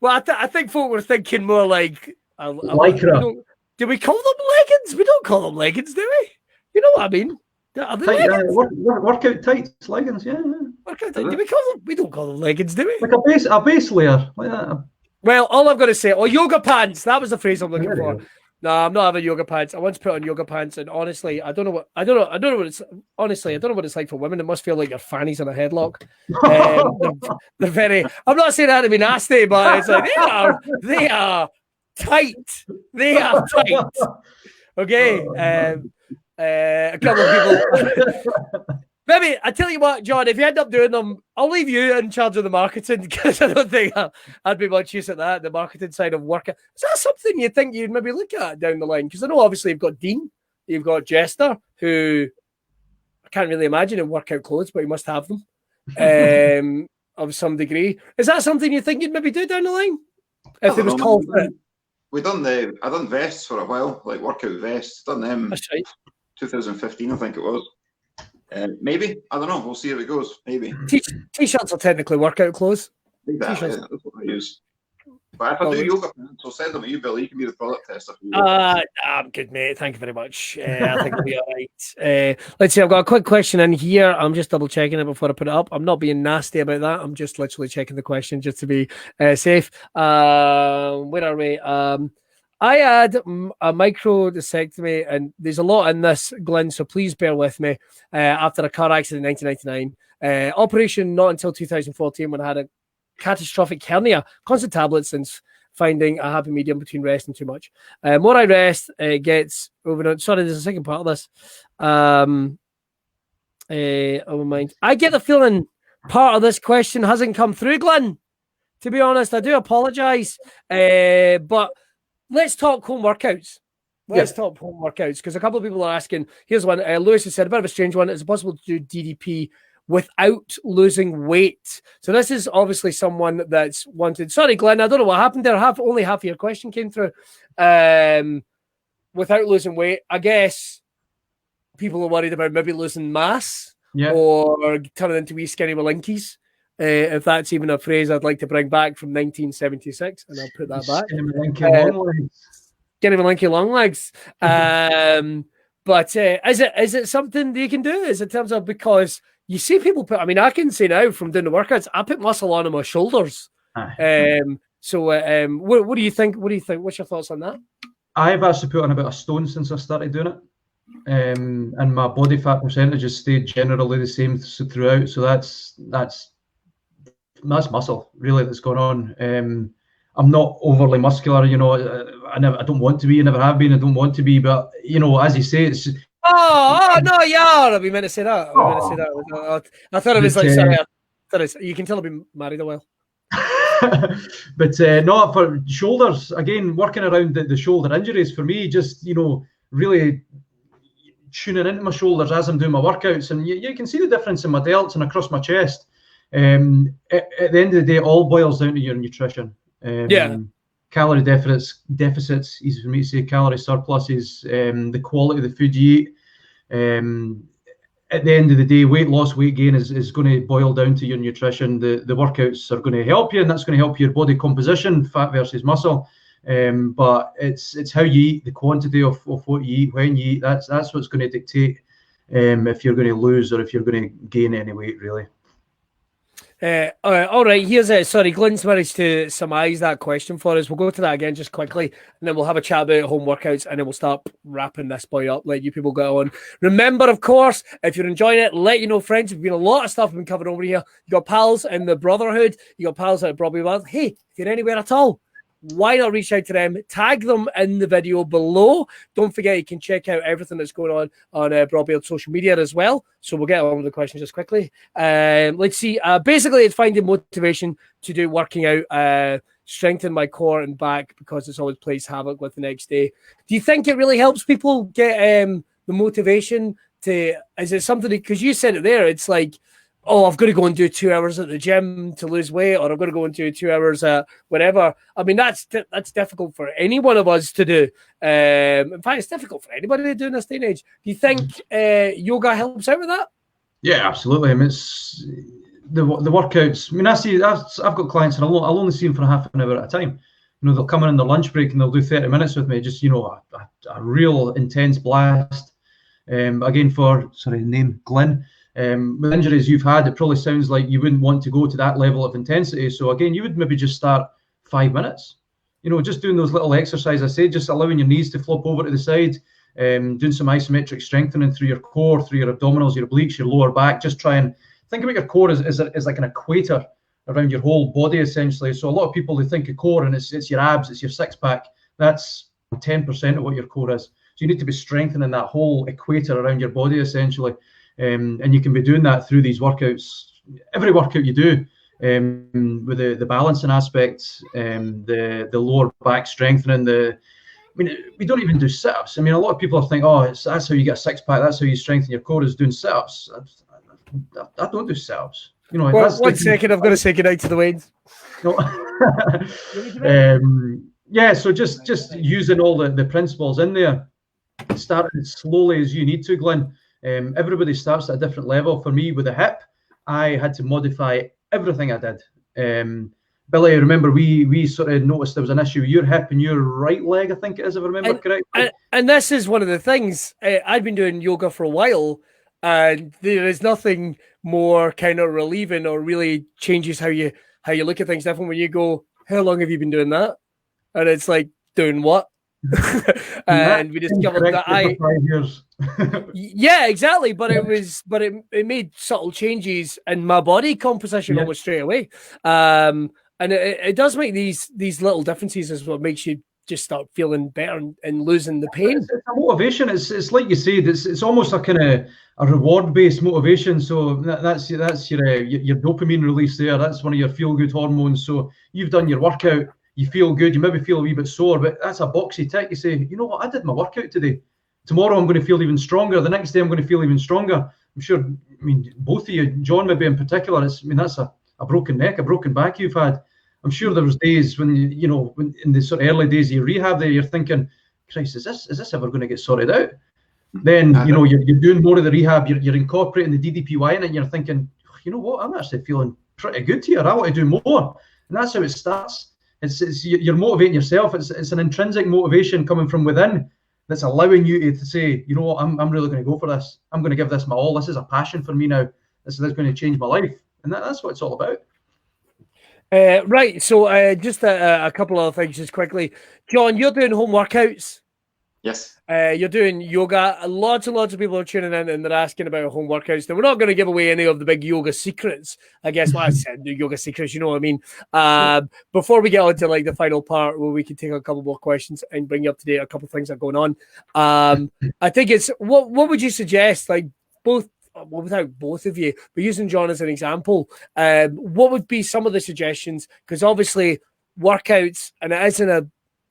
I think folk were thinking more like... Lycra. Do we call them leggings? We don't call them leggings, do we? You know what I mean? Are they leggings? Workout tights, leggings, yeah. Workout tights. Do we call them? We don't call them leggings, do we? Like a base layer, like that. Well, all I'm going to say, yoga pants. That was the phrase I'm looking for. No, I'm not having yoga pants. I once put on yoga pants, and honestly, I don't know what it's like for women. It must feel like your fanny's in a headlock. They're very. I'm not saying that to be nasty, but it's like they are tight. They are tight. Okay. A couple of people. Maybe I tell you what, John. If you end up doing them, I'll leave you in charge of the marketing, because I don't think I'd be much use at that. The marketing side of work. Is that something you think you'd maybe look at down the line? Because I know obviously you've got Dean, you've got Jester, who I can't really imagine in workout clothes, but you must have them of some degree. Is that something you think you'd maybe do down the line if it was called for it? I done vests for a while, like workout vests. Done them. That's right. 2015, I think it was. Maybe, I don't know. We'll see how it goes. Maybe t-shirts are technically workout clothes. Exactly. Yeah, that's what I use. But if I do yoga pants, I'll send them to you, Billy. You can be the product tester. I'm good, mate. Thank you very much. I think we'll be all right. Let's see. I've got a quick question in here. I'm just double checking it before I put it up. I'm not being nasty about that. I'm just literally checking the question just to be safe. Where are we? I had a microdiscectomy, and there's a lot in this, Glenn, so please bear with me. After a car accident in 1999. Operation not until 2014, when I had a catastrophic hernia. Constant tablets since finding a happy medium between rest and too much. More I rest, gets over. Sorry, there's a second part of this. Oh, mind. I get the feeling part of this question hasn't come through, Glenn. To be honest, I do apologise. But let's talk home workouts. Let's talk home workouts, because a couple of people are asking. Here's one. Lewis has said, a bit of a strange one. Is it possible to do DDP without losing weight? So this is obviously someone that's wanted. Sorry, Glenn, I don't know what happened there. Only half of your question came through. Without losing weight, I guess people are worried about maybe losing mass or turning into wee skinny malinkies. If that's even a phrase I'd like to bring back from 1976, and I'll put that back. Skinny malinky long legs. But is it something that you can do? Is it in terms of, because you see people put, I mean, I can say now from doing the workouts, I put muscle on my shoulders. What do you think? What's your thoughts on that? I've actually put on about a stone since I started doing it. And my body fat percentage has stayed generally the same throughout. So that's muscle really that's going on. I'm not overly muscular, you know. I don't want to be. I never have been. I don't want to be. But you know, as you say, it's. Oh no, yeah. We meant to say that. I thought it was like sorry. You can tell I've been married a while. But no, for shoulders again, working around the shoulder injuries for me, just really tuning into my shoulders as I'm doing my workouts, and you can see the difference in my delts and across my chest. At the end of the day, it all boils down to your nutrition. Calorie deficits, easy for me to say, calorie surpluses, the quality of the food you eat. at the end of the day, weight loss, weight gain is going to boil down to your nutrition. The workouts are going to help you, and that's going to help your body composition, fat versus muscle. But it's how you eat, the quantity of what you eat, when you eat. That's what's going to dictate if you're going to lose or if you're going to gain any weight, really. All right, here's sorry, Glenn's managed to surmise that question for us. We'll go to that again just quickly, and then we'll have a chat about home workouts, and then we'll start wrapping this boy up, let you people go on. Remember, of course, if you're enjoying it, let you know, friends, there's been a lot of stuff we've been covering over here. You got pals in the Brawtherhood, you got pals at Braw Beard. Hey, if you're anywhere at all, why not reach out to them? Tag them in the video below. Don't forget, you can check out everything that's going on Braw Beard social media as well. So we'll get on with the questions just quickly. Let's see. Basically, it's finding motivation to do working out, strengthen my core and back because it's always plays havoc with the next day. Do you think it really helps people get the motivation to? Is it something? Because you said it there. It's like, oh, I've got to go and do 2 hours at the gym to lose weight, or I've got to go and do 2 hours at whatever. I mean, that's difficult for any one of us to do. In fact, it's difficult for anybody to do in this day and age. Do you think yoga helps out with that? Yeah, absolutely. I mean, it's the workouts. I mean, I've got clients, and I'll only see them for half an hour at a time. You know, they'll come in their lunch break and they'll do 30 minutes with me, just, you know, a real intense blast. Again, Glenn. With injuries you've had, it probably sounds like you wouldn't want to go to that level of intensity. So again, you would maybe just start 5 minutes. You know, just doing those little exercises I say, just allowing your knees to flop over to the side, doing some isometric strengthening through your core, through your abdominals, your obliques, your lower back. Just try and think about your core as like an equator around your whole body, essentially. So a lot of people, they think of core and it's your abs, it's your six pack. That's 10% of what your core is. So you need to be strengthening that whole equator around your body, essentially. And you can be doing that through these workouts. Every workout you do, with the balancing aspect, the lower back strengthening. I mean, we don't even do sit-ups. I mean, a lot of people think, oh, that's how you get a six-pack. That's how you strengthen your core, is doing sit-ups. I don't do sit-ups. You know, well, one second, I've got to say goodnight to the Waynes. No. Yeah, so just using all the principles in there, starting as slowly as you need to, Glenn. Everybody starts at a different level. For me, with the hip, I had to modify everything I did. Billy, remember we sort of noticed there was an issue with your hip and your right leg, I think it is, if I remember correctly. And this is one of the things. I've been doing yoga for a while, and there is nothing more kind of relieving or really changes how you look at things different when you go, how long have you been doing that? And it's like, doing what? And we discovered that 5 years. Yeah, exactly. But it made subtle changes in my body composition almost straight away. And it does make these little differences is what makes you just start feeling better and losing the pain. It's a motivation. It's like you said. It's almost a kind of a reward-based motivation. So that's your dopamine release there. That's one of your feel-good hormones. So you've done your workout. You feel good, you maybe feel a wee bit sore, but that's a boxy tick. You say, you know what, I did my workout today. Tomorrow I'm going to feel even stronger. The next day I'm going to feel even stronger. I'm sure, I mean, both of you, John maybe in particular, that's a broken neck, a broken back you've had. I'm sure there was days when, when in the sort of early days of your rehab there, you're thinking, Christ, is this ever going to get sorted out? Then, you're doing more of the rehab, you're incorporating the DDPY in it, and you're thinking, you know what, I'm actually feeling pretty good here. I want to do more. And that's how it starts. You're motivating yourself. It's an intrinsic motivation coming from within that's allowing you to say, you know what, I'm really going to go for this. I'm going to give this my all. This is a passion for me now. This is going to change my life. And that's what it's all about. Right. So just a couple of things just quickly. John, you're doing home workouts. Yes. You're doing yoga. Lots and lots of people are tuning in and they're asking about home workouts. Now, we're not going to give away any of the big yoga secrets. I guess what I said, the yoga secrets, you know what I mean? Before we get on to like the final part where we can take a couple more questions and bring you up to date, a couple of things that are going on. I think it's, what would you suggest? Like without both of you, but using John as an example, what would be some of the suggestions? Because obviously workouts, and it is in a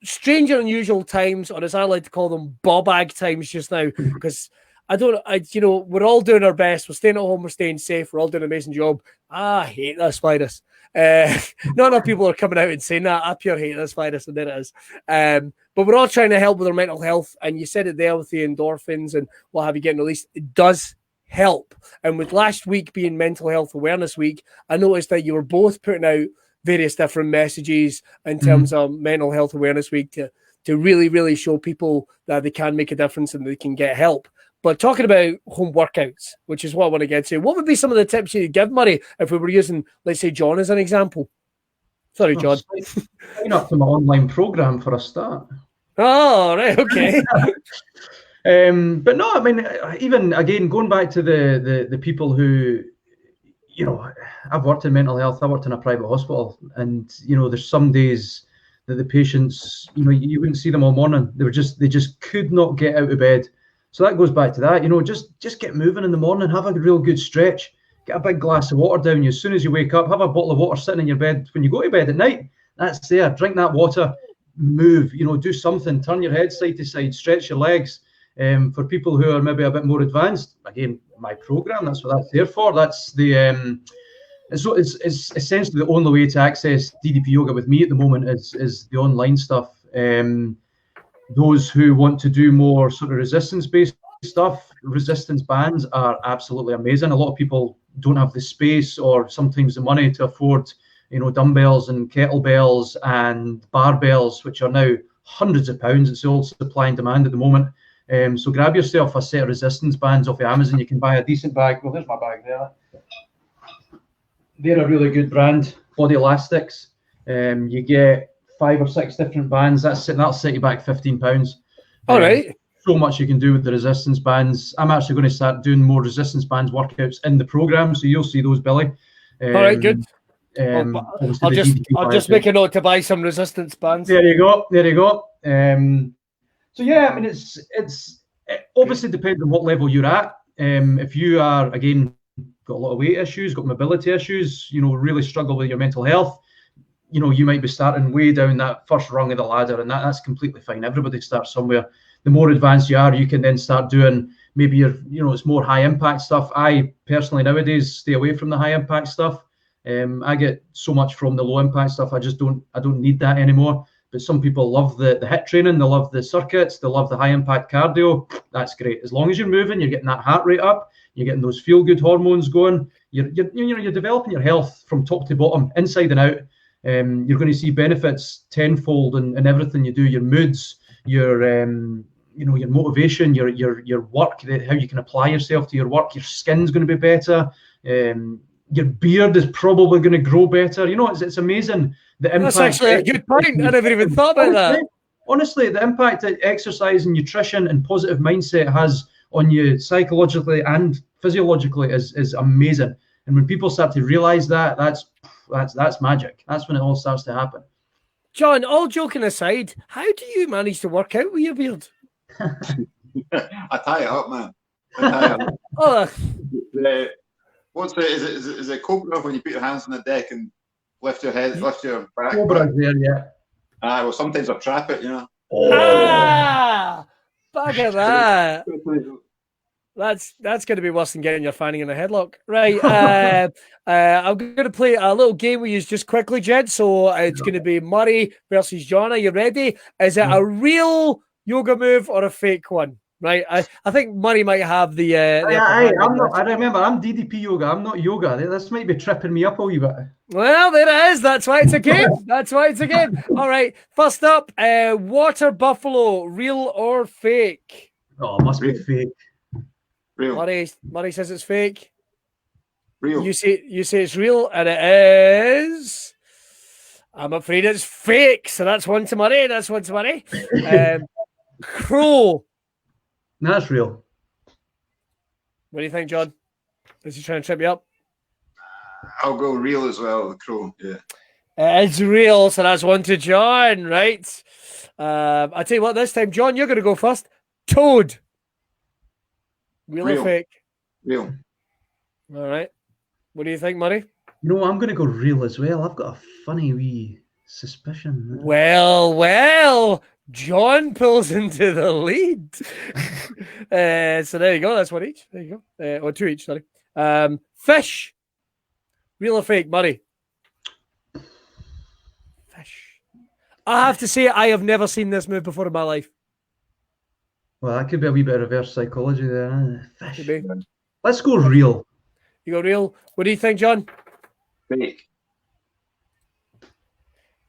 strange and unusual times, or as I like to call them, ball-bag times just now, because we're all doing our best. We're staying at home. We're staying safe. We're all doing an amazing job. I hate this virus. Not enough people are coming out and saying that. I pure hate this virus, and there it is. But we're all trying to help with our mental health. And you said it there with the endorphins and what have you getting released. It does help. And with last week being Mental Health Awareness Week, I noticed that you were both putting out various different messages in terms of Mental Health Awareness Week to really, really show people that they can make a difference and they can get help. But talking about home workouts, which is what I want to get to, what would be some of the tips you'd give, Murray, if we were using, let's say, John as an example? Sorry, John. Sign up to my online program for a start. Oh, right, okay. But no, I mean, even again, going back to the people who, you know, I've worked in mental health, I worked in a private hospital, and, you know, there's some days that the patients, you know, you wouldn't see them all morning. They just could not get out of bed. So that goes back to that, you know, just get moving in the morning, have a real good stretch, get a big glass of water down you as soon as you wake up, have a bottle of water sitting in your bed when you go to bed at night. That's there. Drink that water, move, you know, do something, turn your head side to side, stretch your legs. For people who are maybe a bit more advanced, again, my program, that's what that's there for. That's the so it's essentially the only way to access DDP Yoga with me at the moment is the online stuff. Those who want to do more sort of resistance-based stuff, resistance bands are absolutely amazing. A lot of people don't have the space or sometimes the money to afford, you know, dumbbells and kettlebells and barbells, which are now hundreds of pounds. It's all supply and demand at the moment. So grab yourself a set of resistance bands off of Amazon. You can buy a decent bag. Well, there's my bag there. They're a really good brand, Body Elastics. You get 5 or 6 different bands. That'll set you back £15. All right. So much you can do with the resistance bands. I'm actually going to start doing more resistance bands workouts in the program, so you'll see those, Billy. All right, good. I'll just make a note to buy some resistance bands. There you go. So yeah, I mean, it obviously depends on what level you're at. If you are, again, got a lot of weight issues, got mobility issues, you know, really struggle with your mental health, you know, you might be starting way down that first rung of the ladder, and that's completely fine. Everybody starts somewhere. The more advanced you are, you can then start doing maybe it's more high impact stuff. I personally nowadays stay away from the high impact stuff. I get so much from the low impact stuff. I don't need that anymore. But some people love the HIIT training, they love the circuits, they love the high impact cardio. That's great. As long as you're moving, you're getting that heart rate up, you're getting those feel good hormones going. You're developing your health from top to bottom, inside and out. You're going to see benefits tenfold in everything you do. Your moods, your motivation, your work, how you can apply yourself to your work. Your skin's going to be better. Your beard is probably going to grow better. You know, it's amazing. The impact. That's actually a good point. I never even thought about that. Honestly, the impact that exercise and nutrition and positive mindset has on you psychologically and physiologically is amazing. And when people start to realize that, that's magic. That's when it all starts to happen. John, all joking aside, how do you manage to work out with your beard? I tie it up, man. I tie it up. Oh. Is it cobra when you put your hands on the deck and lift your head, lift your back? Cobra's there, yeah. Well, sometimes I trap it, you know. Back at that. That's going to be worse than getting your fanny in a headlock. Right. I'm going to play a little game with you just quickly, Jed. So it's going to be Murray versus John. Are you ready? Is it a real yoga move or a fake one? Right. I think Murray might have the. I remember, I'm DDP Yoga. I'm not yoga. This might be tripping me up a wee bit. Well, there it is. That's why it's a game. All right. First up, water buffalo, real or fake? Oh, it must be fake. Real. Murray says it's fake. Real. You say it's real, and it is. I'm afraid it's fake. So that's one to Murray. Crow. That's real. What do you think, John? Is he trying to trip you up? I'll go real as well, the crow, yeah. It's real, so that's one to John, right? I'll tell you what, this time, John, you're going to go first. Toad. Real or fake? Real. All right. What do you think, Murray? You know, I'm going to go real as well. I've got a funny wee suspicion. Well, John pulls into the lead. So there you go. That's one each. There you go. Or two each, sorry. Fish. Real or fake, Murray? Fish. I have to say, I have never seen this move before in my life. Well, that could be a wee bit of reverse psychology there. Fish. Could be. Let's go real. You go real. What do you think, John? Fake.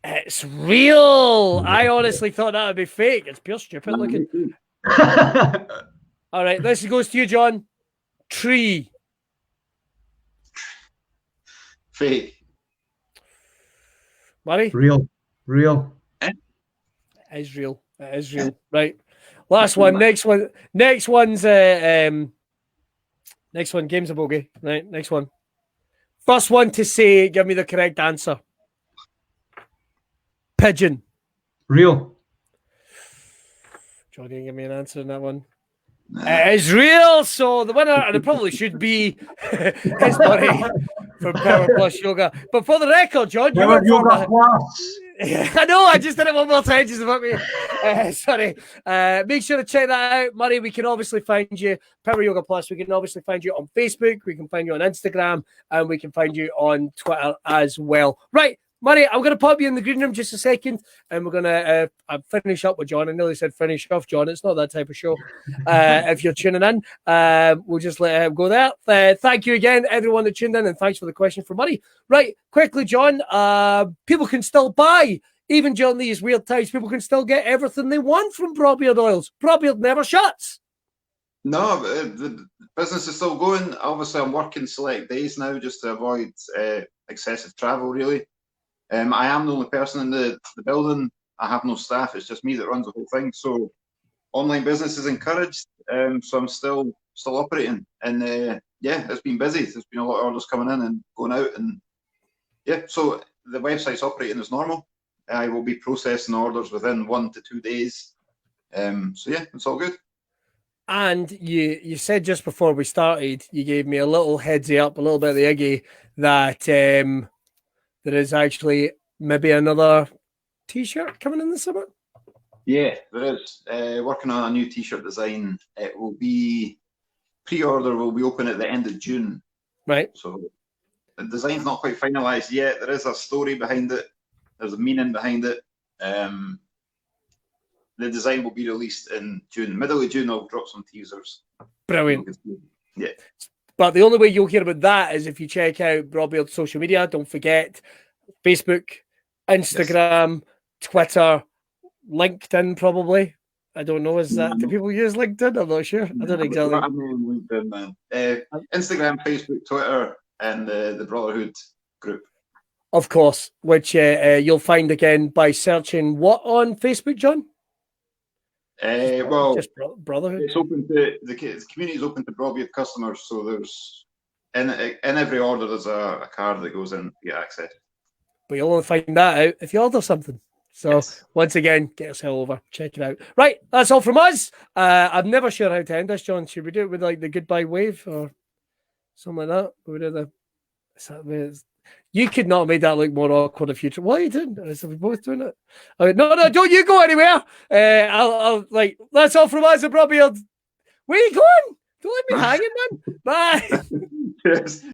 It's real. I honestly thought that would be fake. It's pure stupid looking. All right, this goes to you, John. Tree. Fake. Murray? Real. Real. It is real. It is real. Right. Last one. Next one. Next one's next one. Game's a bogey. Right. Next one. First one to say, give me the correct answer. Pigeon. Real. John, can you give me an answer on that one? It is real. So the winner, and it probably should be, is Murray from Power Plus Yoga. But for the record, John, you were Yoga Plus. I know, I just did it one more time just about me. Sorry. Make sure to check that out. Murray, we can obviously find you, Power Yoga Plus, we can obviously find you on Facebook, we can find you on Instagram, and we can find you on Twitter as well. Right, Murray, I'm going to pop you in the green room just a second, and we're going to finish up with John. I nearly said finish off John. It's not that type of show. If you're tuning in, we'll just let him go there. Thank you again, everyone that tuned in, and thanks for the question for Murray. Right, quickly, John, people can still buy, even during these weird times, people can still get everything they want from Braw Beard oils. Braw Beard never shuts. No, the business is still going. Obviously, I'm working select days now just to avoid excessive travel, really. I am the only person in the building. I have no staff. It's just me that runs the whole thing. So online business is encouraged. So I'm still operating. And yeah, it's been busy. There's been a lot of orders coming in and going out. And yeah, so the website's operating as normal. I will be processing orders within 1 to 2 days. So yeah, it's all good. And you said just before we started, you gave me a little heads up, a little bit of the Iggy, that there is actually maybe another T-shirt coming in the summer. Yeah, there is. Working on a new T-shirt design. It will be pre-order will be open at the end of June. Right. So the design's not quite finalised yet. There is a story behind it. There's a meaning behind it. The design will be released in June. Middle of June, I'll drop some teasers. Brilliant. Yeah. But the only way you'll hear about that is if you check out Braw Beard's social media. Don't forget Facebook, Instagram, yes, Twitter, LinkedIn, probably. I don't know. Is that, do people use LinkedIn? I'm not sure. I don't know exactly. I mean, LinkedIn, man. Instagram, Facebook, Twitter, and the Brawtherhood group. Of course, which you'll find again by searching what on Facebook, John? Well, just Brawtherhood. It's open to the community is open to Braw Beard customers, so there's in every order there's a card that goes in to get access. But you'll only find that out if you order something. So yes, once again, get yourself over, check it out. Right, that's all from us. I'm never sure how to end this, John. Should we do it with like the goodbye wave or something like that? We do the. You could not have made that look more awkward if you. What are you doing? Are we both doing it? No, don't you go anywhere. I'll like that's all from us at Braw Beard. Where are you going? Don't let me hanging, man. Bye. Yes.